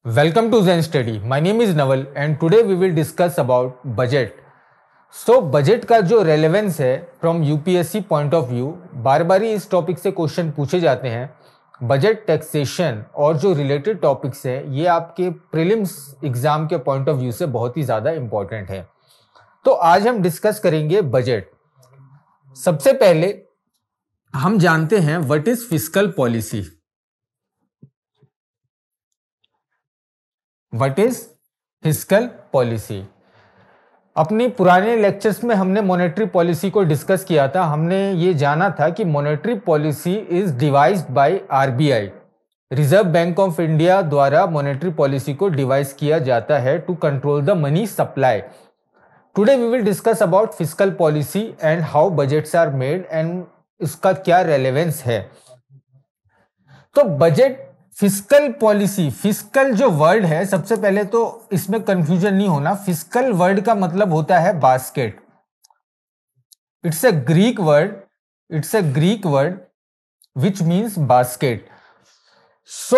Welcome to Zen Study. My name is Naval and today we will discuss about budget. Budget का जो relevance है from UPSC point of view, बार बार इस topic से question पूछे जाते हैं. बजट, टैक्सेशन और जो रिलेटेड टॉपिक्स है ये आपके प्रीलिम्स एग्जाम के पॉइंट ऑफ व्यू से बहुत ही ज़्यादा इंपॉर्टेंट है. तो आज हम डिस्कस करेंगे बजट. सबसे पहले हम जानते हैं what is fiscal policy. What is fiscal policy? अपनी पुराने लेक्चर्स में हमने मॉनेटरी पॉलिसी को डिस्कस किया था. हमने ये जाना था कि monetary policy is devised by RBI. Reserve bank of India द्वारा मॉनेटरी पॉलिसी को डिवाइस किया जाता है to control the money supply. Today we will discuss about fiscal policy and how budgets are made एंड इसका क्या रेलेवेंस है. तो बजट, फिस्कल पॉलिसी, फिस्कल जो वर्ड है, सबसे पहले तो इसमें कंफ्यूजन नहीं होना. फिस्कल वर्ड का मतलब होता है basket. It's a Greek word which means basket. So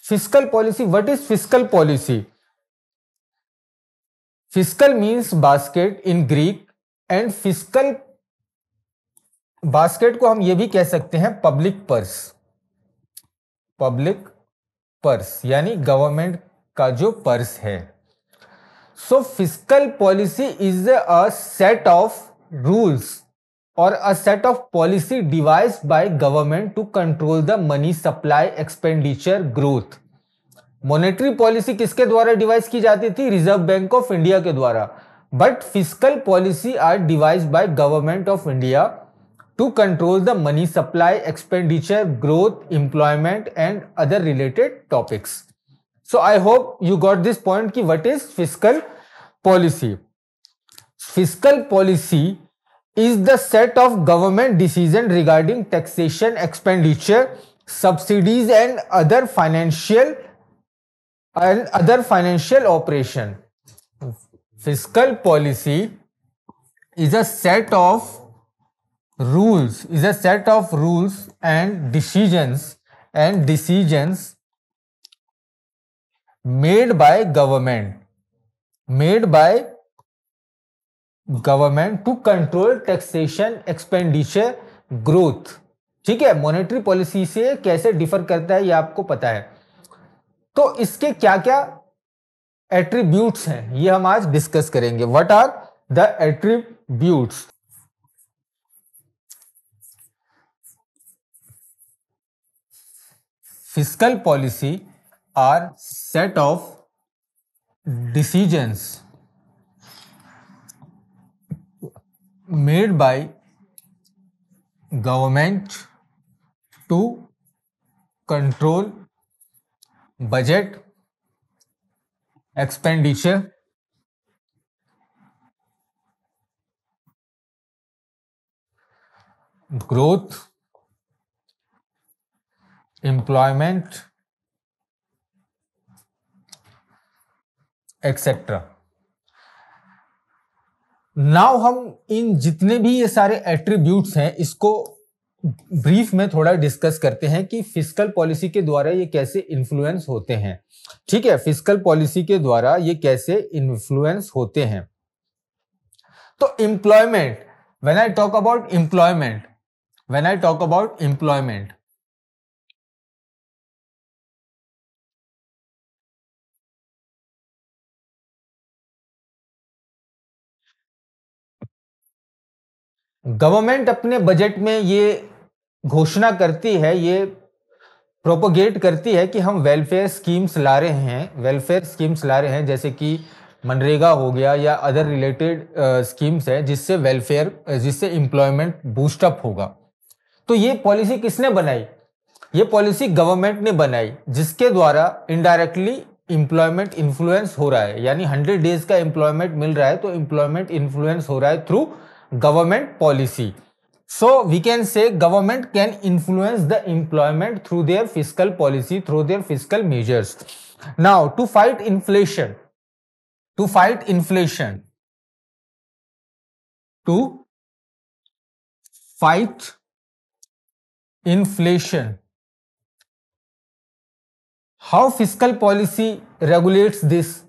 fiscal policy, what is fiscal policy? Fiscal means basket in Greek and fiscal basket को हम ये भी कह सकते हैं पब्लिक पर्स यानी गवर्नमेंट का जो पर्स है. So fiscal policy is a set of rules और a set of policy devised by government to control the money supply, expenditure, growth. Monetary policy किसके द्वारा डिवाइस की जाती थी? रिजर्व बैंक ऑफ इंडिया के द्वारा. But fiscal policy are devised by government of India to control the money supply, expenditure, growth, employment and other related topics. So I hope you got this point कि what is fiscal policy. Fiscal policy is the set of government decision regarding taxation, expenditure, subsidies and other financial operation. Fiscal policy is a set of rules and decisions made by government to control taxation, expenditure, growth. ठीक है, monetary policy से कैसे differ करता है ये आपको पता है. तो इसके क्या क्या एट्रीब्यूट्स हैं ये हम आज डिस्कस करेंगे. What are the attributes? Fiscal policy are set of decisions made by government to control budget, expenditure, growth, employment etcetera. Now हम इन जितने भी ये सारे एट्रीब्यूट्स हैं इसको ब्रीफ में थोड़ा डिस्कस करते हैं कि फिस्कल पॉलिसी के द्वारा ये कैसे इन्फ्लुएंस होते हैं. ठीक है, फिस्कल पॉलिसी के द्वारा ये कैसे इन्फ्लुएंस होते हैं. तो employment, when I talk about employment, government अपने बजट में ये घोषणा करती है, ये प्रोपोगेट करती है कि हम वेलफेयर स्कीम्स ला रहे हैं, जैसे कि मनरेगा हो गया या अदर रिलेटेड स्कीम्स है जिससे एम्प्लॉयमेंट बूस्टअप होगा. तो ये पॉलिसी किसने बनाई? ये पॉलिसी गवर्नमेंट ने बनाई, जिसके द्वारा इनडायरेक्टली एम्प्लॉयमेंट इन्फ्लुएंस हो रहा है. यानी 100 डेज का एम्प्लॉयमेंट मिल रहा है तो एम्प्लॉयमेंट इन्फ्लुएंस हो रहा है through government policy. So we can say government can influence the employment through their fiscal policy, through their fiscal measures. Now to fight inflation, to fight inflation, how fiscal policy regulates this.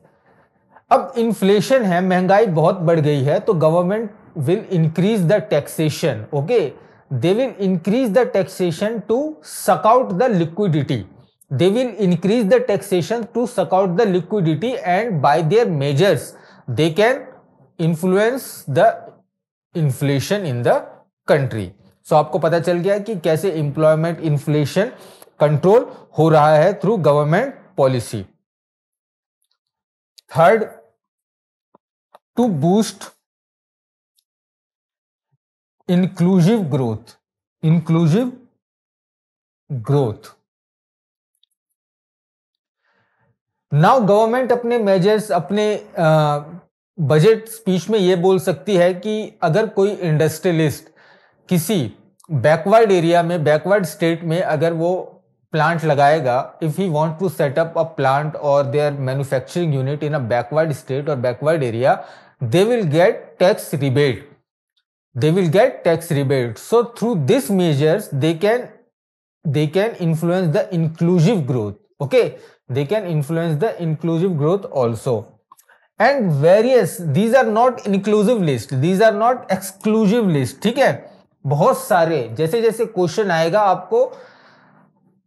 अब inflation है, महंगाई बहुत बढ़ गई है, तो government will increase the taxation. Okay, they will increase the taxation to suck out the liquidity. They will increase the taxation to suck out the liquidity, and by their measures they can influence the inflation in the country. So आपको पता चल गया कि कैसे employment inflation control हो रहा है through government policy. Third, to boost inclusive growth. Inclusive growth. Now government अपने मेजर्स, अपने बजट स्पीच में ये बोल सकती है कि अगर कोई इंडस्ट्रियलिस्ट किसी बैकवर्ड एरिया में, बैकवर्ड स्टेट में अगर वो प्लांट लगाएगा, if he want to set up a plant और their manufacturing unit in a backward state और backward area, they will get tax rebate. They will get tax rebate. So through these measures they can influence the inclusive growth. Okay, they can influence the inclusive growth also. And various, these are not inclusive list, these are not exclusive list. ठीक है, बहुत सारे, जैसे जैसे question आएगा आपको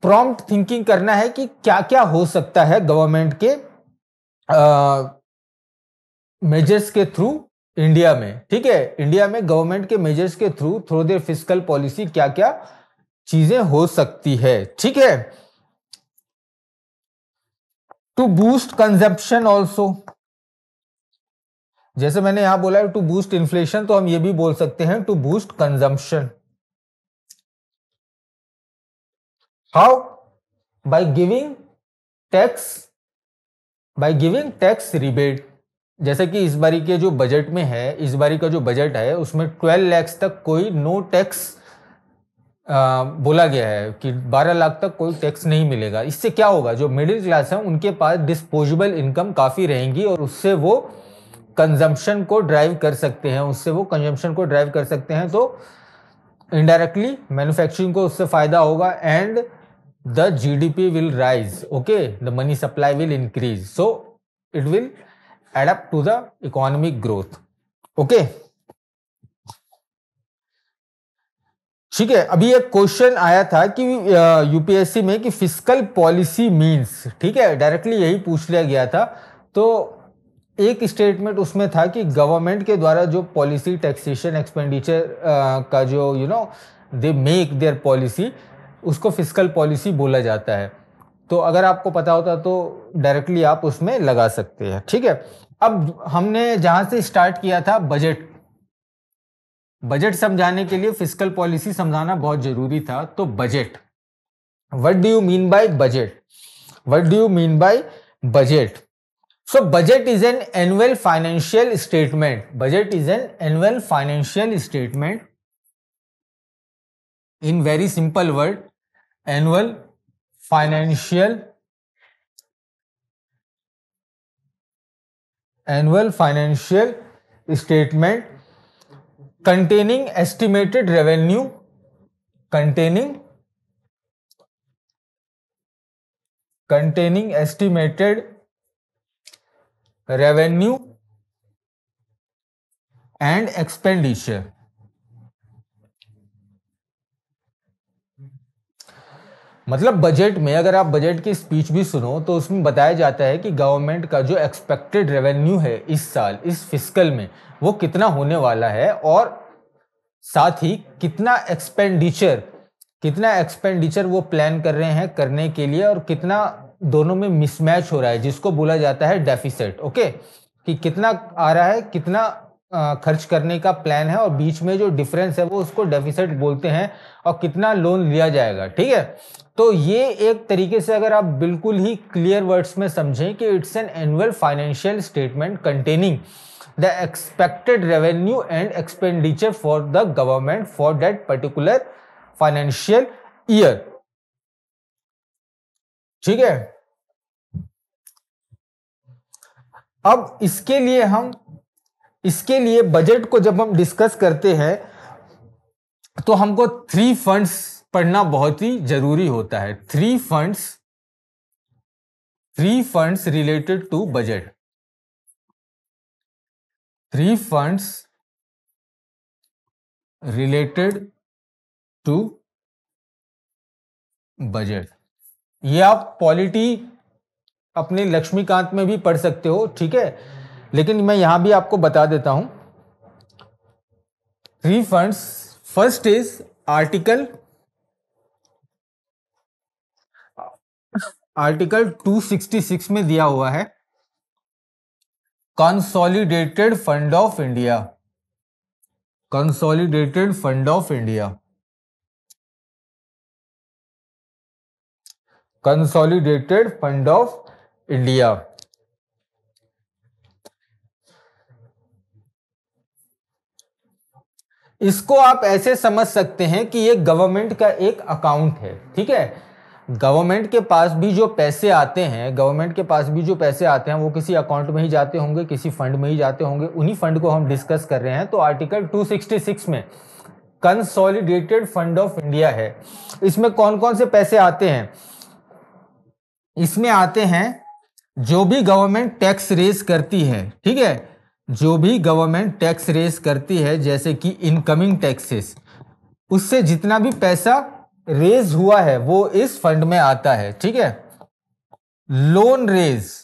prompt thinking करना है कि क्या क्या हो सकता है गवर्नमेंट के मेजर्स के थ्रू इंडिया में। ठीक है, इंडिया में गवर्नमेंट के मेजर्स के थ्रू देयर फिस्कल पॉलिसी क्या क्या चीजें हो सकती है। ठीक है, टू बूस्ट कंजप्शन ऑल्सो, जैसे मैंने यहां बोला है टू बूस्ट इन्फ्लेशन, तो हम ये भी बोल सकते हैं to boost consumption. How? By giving tax rebate. जैसे कि इस बारी के जो बजट में है, इस बारी का जो बजट है उसमें 12 लाख तक कोई नो टैक्स बोला गया है कि 12 लाख तक कोई टैक्स नहीं मिलेगा। इससे क्या होगा, जो मिडिल क्लास है उनके पास डिस्पोजेबल इनकम काफ़ी रहेंगी और उससे वो कंजम्पशन को ड्राइव कर सकते हैं, तो इनडायरेक्टली मैन्युफैक्चरिंग को उससे फायदा होगा and the GDP will rise. Okay, the money supply will increase, so it will add up to the economic growth. Okay, ठीक है। अभी एक क्वेश्चन आया था कि यूपीएससी में कि फिस्कल पॉलिसी मींस, ठीक है, डायरेक्टली यही पूछ लिया गया था। तो एक स्टेटमेंट उसमें था कि गवर्नमेंट के द्वारा जो पॉलिसी, टैक्सेशन, एक्सपेंडिचर का जो दे मेक देयर पॉलिसी, उसको फिस्कल पॉलिसी बोला जाता है। तो अगर आपको पता होता तो डायरेक्टली आप उसमें लगा सकते हैं। ठीक है, अब हमने जहां से स्टार्ट किया था बजट समझाने के लिए फिस्कल पॉलिसी समझाना बहुत जरूरी था। तो budget, what do you mean by budget? So budget is an annual financial statement. In very simple word, annual financial statement containing estimated revenue and expenditure। मतलब बजट में, अगर आप बजट की स्पीच भी सुनो तो उसमें बताया जाता है कि गवर्नमेंट का जो एक्सपेक्टेड रेवेन्यू है इस साल, इस फिस्कल में, वो कितना होने वाला है, और साथ ही कितना एक्सपेंडिचर वो प्लान कर रहे हैं करने के लिए, और कितना दोनों में मिसमैच हो रहा है, जिसको बोला जाता है डेफिसिट। ओके, कि कितना आ रहा है, कितना खर्च करने का प्लान है, और बीच में जो डिफरेंस है वो उसको डेफिसिट बोलते हैं, और कितना लोन लिया जाएगा। ठीक है, तो ये एक तरीके से अगर आप बिल्कुल ही क्लियर वर्ड्स में समझें कि it's an annual financial statement containing the expected revenue and expenditure for the government for that particular financial year. ठीक है, अब इसके लिए बजट को जब हम डिस्कस करते हैं तो हमको 3 फंड्स पढ़ना बहुत ही जरूरी होता है। 3 funds 3 funds related to budget. 3 funds related to budget. ये आप पॉलिटी अपने लक्ष्मीकांत में भी पढ़ सकते हो, ठीक है, लेकिन मैं यहां भी आपको बता देता हूं. 3 funds. फर्स्ट इज आर्टिकल 266 में दिया हुआ है consolidated fund of India. Consolidated fund of India. Consolidated fund of India. इसको आप ऐसे समझ सकते हैं कि ये गवर्नमेंट का एक अकाउंट है, ठीक है. गवर्नमेंट के पास भी जो पैसे आते हैं, वो किसी अकाउंट में ही जाते होंगे, किसी फंड में ही जाते होंगे. उन्हीं फंड को हम डिस्कस कर रहे हैं. तो आर्टिकल 266 में कंसोलिडेटेड फंड ऑफ इंडिया है. इसमें कौन कौन से पैसे आते हैं? इसमें आते हैं जो भी गवर्नमेंट टैक्स रेज करती है, ठीक है, जो भी गवर्नमेंट टैक्स रेज करती है, जैसे कि इनकमिंग टैक्सेस, उससे जितना भी पैसा रेज हुआ है वो इस फंड में आता है, ठीक है. लोन रेज्ड,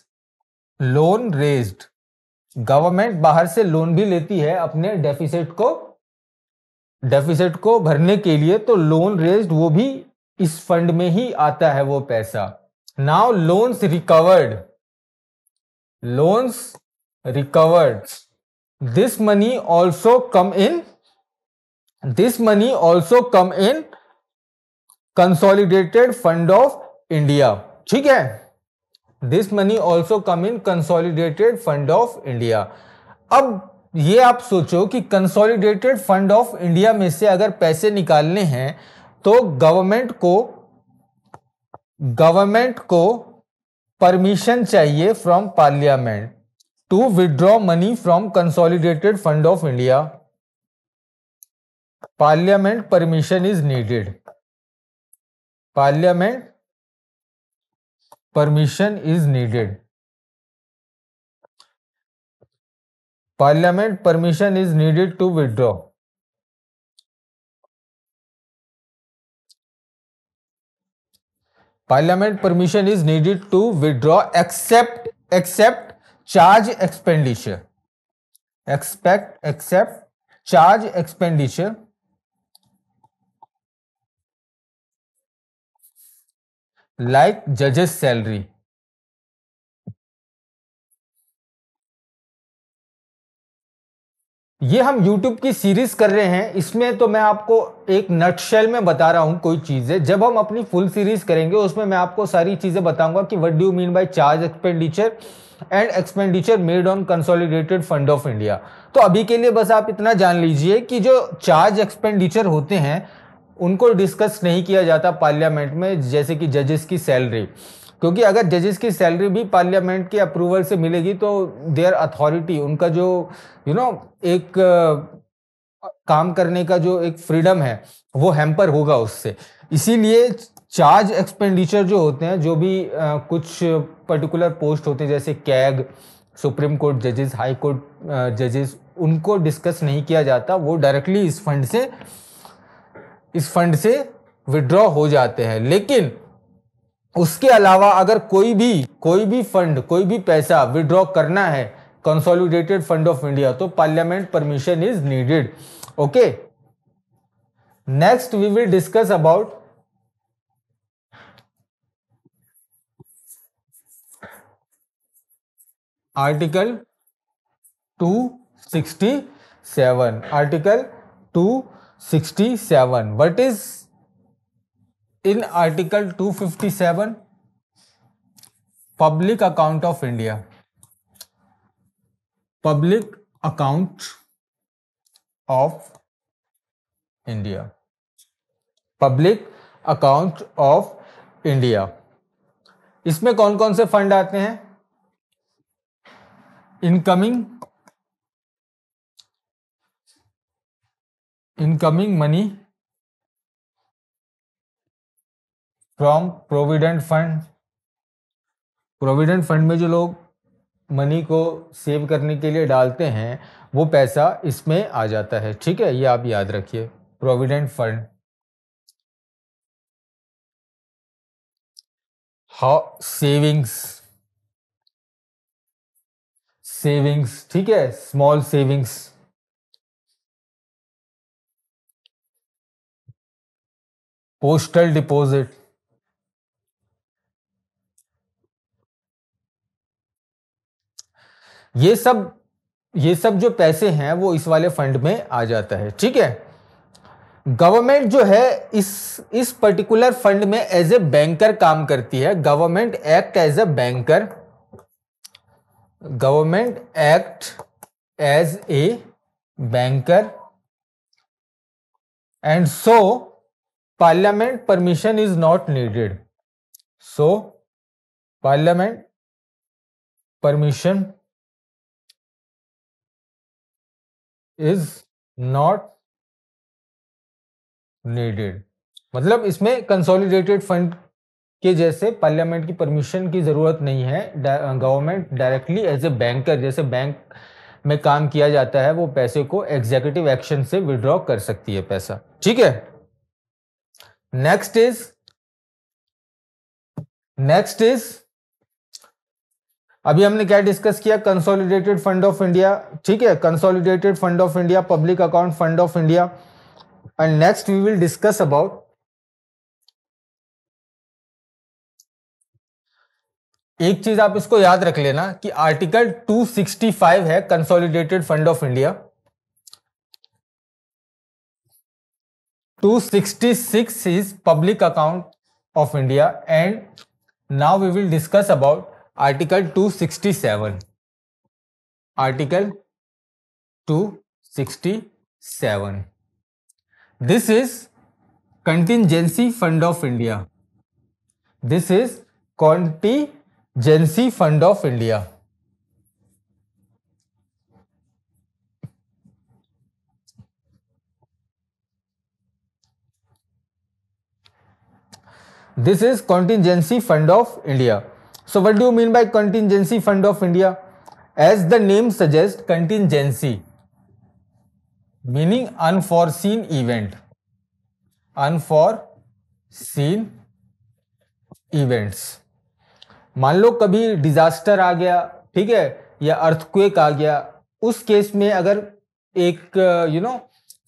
गवर्नमेंट बाहर से लोन भी लेती है अपने डेफिसिट को भरने के लिए, तो लोन रेज्ड वो भी इस फंड में ही आता है वो पैसा. Now loans recovered, this money also come in consolidated fund of India, ठीक है. This money also come in consolidated fund of India. अब ये आप सोचो कि कंसोलिडेटेड फंड ऑफ इंडिया में से अगर पैसे निकालने हैं तो गवर्नमेंट को परमिशन चाहिए from parliament to withdraw money from consolidated fund of India. Parliament permission is needed. Parliament permission is needed. Parliament permission is needed to withdraw. Parliament permission is needed to withdraw except charge expenditure. Except charge expenditure like judge's salary. ये हम YouTube की series कर रहे हैं, इसमें तो मैं आपको एक नटशेल में बता रहा हूं कोई चीजें. जब हम अपनी फुल सीरीज करेंगे उसमें मैं आपको सारी चीजें बताऊंगा कि what do you mean by charge expenditure and expenditure made on consolidated fund of India. तो अभी के लिए बस आप इतना जान लीजिए कि जो चार्ज एक्सपेंडिचर होते हैं उनको डिस्कस नहीं किया जाता पार्लियामेंट में, जैसे कि जजेस की सैलरी, क्योंकि अगर जजेस की सैलरी भी पार्लियामेंट के अप्रूवल से मिलेगी तो देयर अथॉरिटी, उनका जो एक काम करने का जो एक फ्रीडम है वो हैम्पर होगा उससे. इसीलिए चार्ज एक्सपेंडिचर जो होते हैं, जो भी कुछ पर्टिकुलर पोस्ट होते हैं जैसे कैग, सुप्रीम कोर्ट जजेस, हाई कोर्ट जजेस, उनको डिस्कस नहीं किया जाता. वो डायरेक्टली इस फंड से विड्रॉ हो जाते हैं. लेकिन उसके अलावा अगर कोई भी फंड, कोई भी पैसा विड्रॉ करना है कंसोलिडेटेड फंड ऑफ इंडिया, तो parliament permission is needed. Okay, next we will discuss about article 267. Article 267. What is in article 257? public account of India. Public account of India. Public account of India. इसमें कौन कौन से fund आते हैं? Incoming money from provident fund, provident fund में जो लोग money को सेव करने के लिए डालते हैं वो पैसा इसमें आ जाता है, ठीक है, ये आप याद रखिए, provident fund. How savings, savings, ठीक है, स्मॉल सेविंग्स, पोस्टल डिपॉजिट, ये सब जो पैसे हैं वो इस वाले फंड में आ जाता है, ठीक है। गवर्नमेंट जो है इस पर्टिकुलर फंड में एज ए बैंकर काम करती है। Government act as a banker, government act as a banker, and so parliament permission is not needed. So parliament permission is not needed. मतलब इसमें कंसोलिडेटेड फंड के जैसे पार्लियामेंट की permission की जरूरत नहीं है। Government directly as a banker, जैसे बैंक में काम किया जाता है, वो पैसे को एग्जीक्यूटिव एक्शन से विड्रॉ कर सकती है पैसा, ठीक है। नेक्स्ट इज अभी हमने क्या डिस्कस किया, कंसोलिडेटेड फंड ऑफ इंडिया, ठीक है, consolidated fund of India, public account fund of India. And next we will discuss about, एक चीज आप इसको याद रख लेना कि आर्टिकल 265 है consolidated fund of India, 266 is public account of India, and now we will discuss about article 267, article 267. This is contingency fund of India, this is contingency fund of India. This is contingency fund of India. So what do you mean by contingency fund of India? As the name suggests, contingency meaning unforeseen event, unforeseen events. मान लो कभी disaster आ गया, ठीक है, या earthquake आ गया, उस case में अगर एक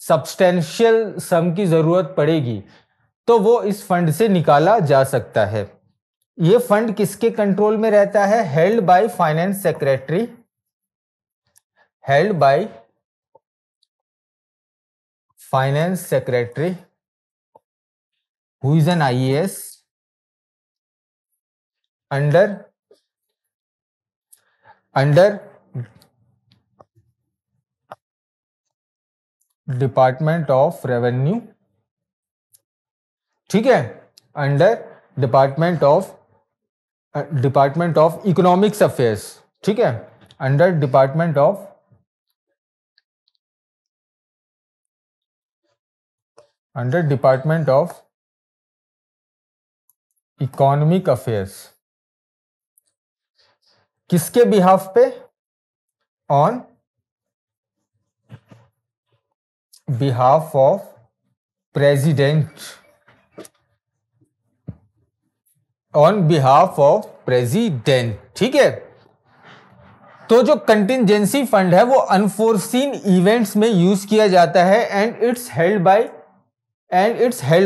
सब्सटेंशियल सम की जरूरत पड़ेगी तो वो इस फंड से निकाला जा सकता है। ये फंड किसके कंट्रोल में रहता है? Held by finance secretary, held by finance secretary who is an IAS under department of revenue, ठीक है, under department of economics affairs, ठीक है, under department of economic affairs. किसके बिहाफ पे? On behalf of president, on behalf of president, ठीक है। तो जो कंटिंजेंसी फंड है वो अनफोर्सीन इवेंट्स में यूज किया जाता है, and it's held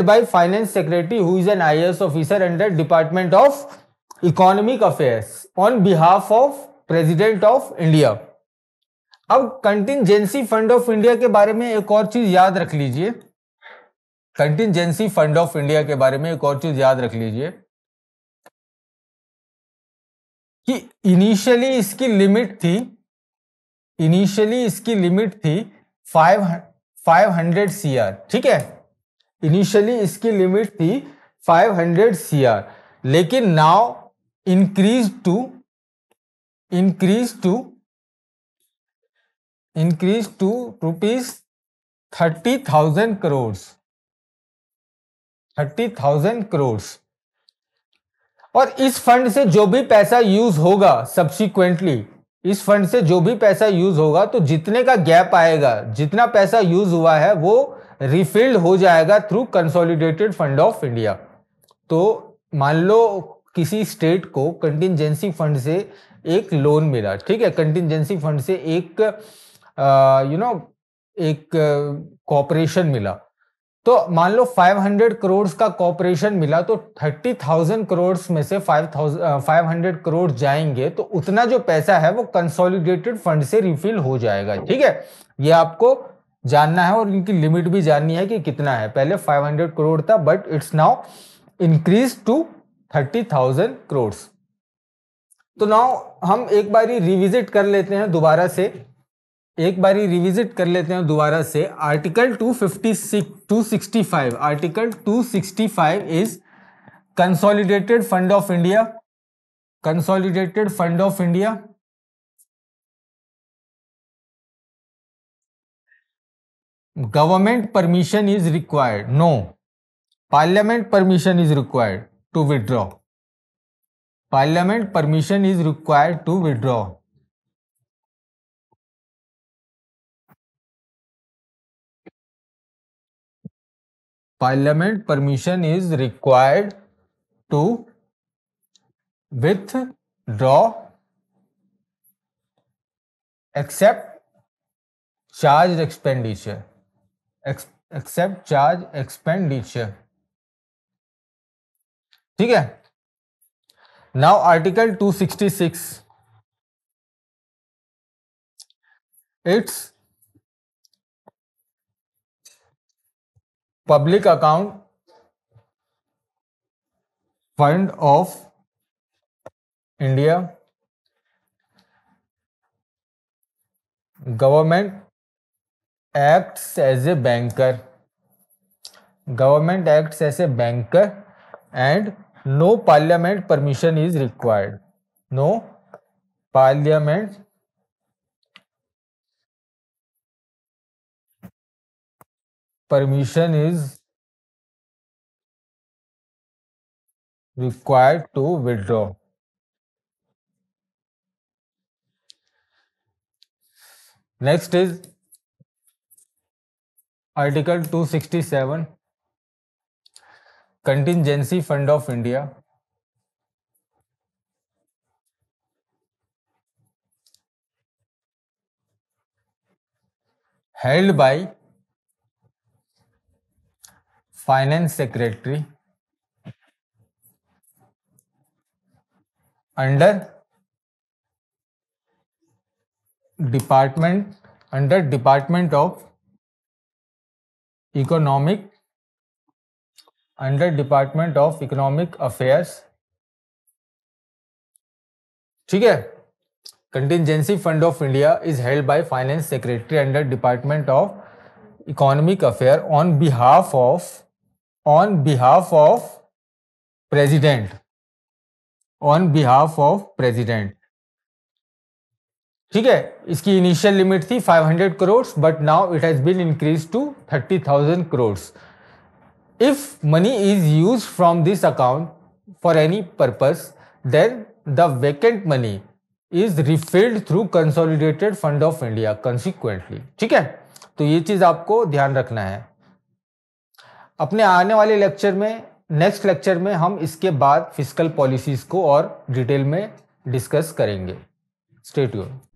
by finance secretary who is an IAS officer under department of economic affairs on behalf of president of India. अब कंटिंजेंसी फंड ऑफ इंडिया के बारे में एक और चीज याद रख लीजिए, कंटिंजेंसी फंड ऑफ इंडिया के बारे में एक और चीज याद रख लीजिए कि इनिशियली इसकी लिमिट थी 500 CR, ठीक है, इनिशियली इसकी लिमिट थी 500 CR, लेकिन now increase to rupees 30,000 crore, 30,000 crore. और इस फंड से जो भी पैसा यूज होगा सब्सिक्वेंटली, इस फंड से जो भी पैसा यूज होगा तो जितने का गैप आएगा, जितना पैसा यूज हुआ है वो रिफिल्ड हो जाएगा through consolidated fund of India. तो मान लो किसी स्टेट को कंटिजेंसी फंड से एक लोन मिला, ठीक है, कंटिजेंसी फंड से एक एक कॉर्पोरेशन मिला, तो मान लो 500 करोड़ का कॉर्पोरेशन मिला, तो 30,000 करोड़ में से 500 करोड़ जाएंगे, तो उतना जो पैसा है वो कंसोलिडेटेड फंड से रिफिल हो जाएगा, ठीक है। ये आपको जानना है और इनकी लिमिट भी जाननी है कि कितना है। पहले 500 करोड़ था, but it's now increase to 30,000 crore. तो नाउ हम एक बारी रिविजिट कर लेते हैं दोबारा से, article 265। Article 265 is consolidated fund of India. Consolidated fund of India, government permission is required, no, parliament permission is required to withdraw. Parliament permission is required to withdraw. Parliament permission is required to withdraw except charged expenditure. Except charge expenditure. ठीक है। Now Article 266. It's public account fund of India. Government acts as a banker. Government acts as a banker and no parliament permission is required. No parliament permission is required to withdraw. Next is Article 267, Contingency Fund of India. Held by Finance Secretary under Department of Economic Affairs, ठीक है। Contingency fund of India is held by finance secretary under department of economic affair on behalf of president, ठीक है। इसकी initial limit थी 500 crore, but now it has been increase to 30,000 crore. If money is used from this account for any purpose, then the vacant money is refilled through consolidated fund of India consequently, ठीक है। तो ये चीज आपको ध्यान रखना है। अपने आने वाले लेक्चर में, नेक्स्ट लेक्चर में हम इसके बाद फिस्कल पॉलिसीज को और डिटेल में डिस्कस करेंगे। Stay tuned.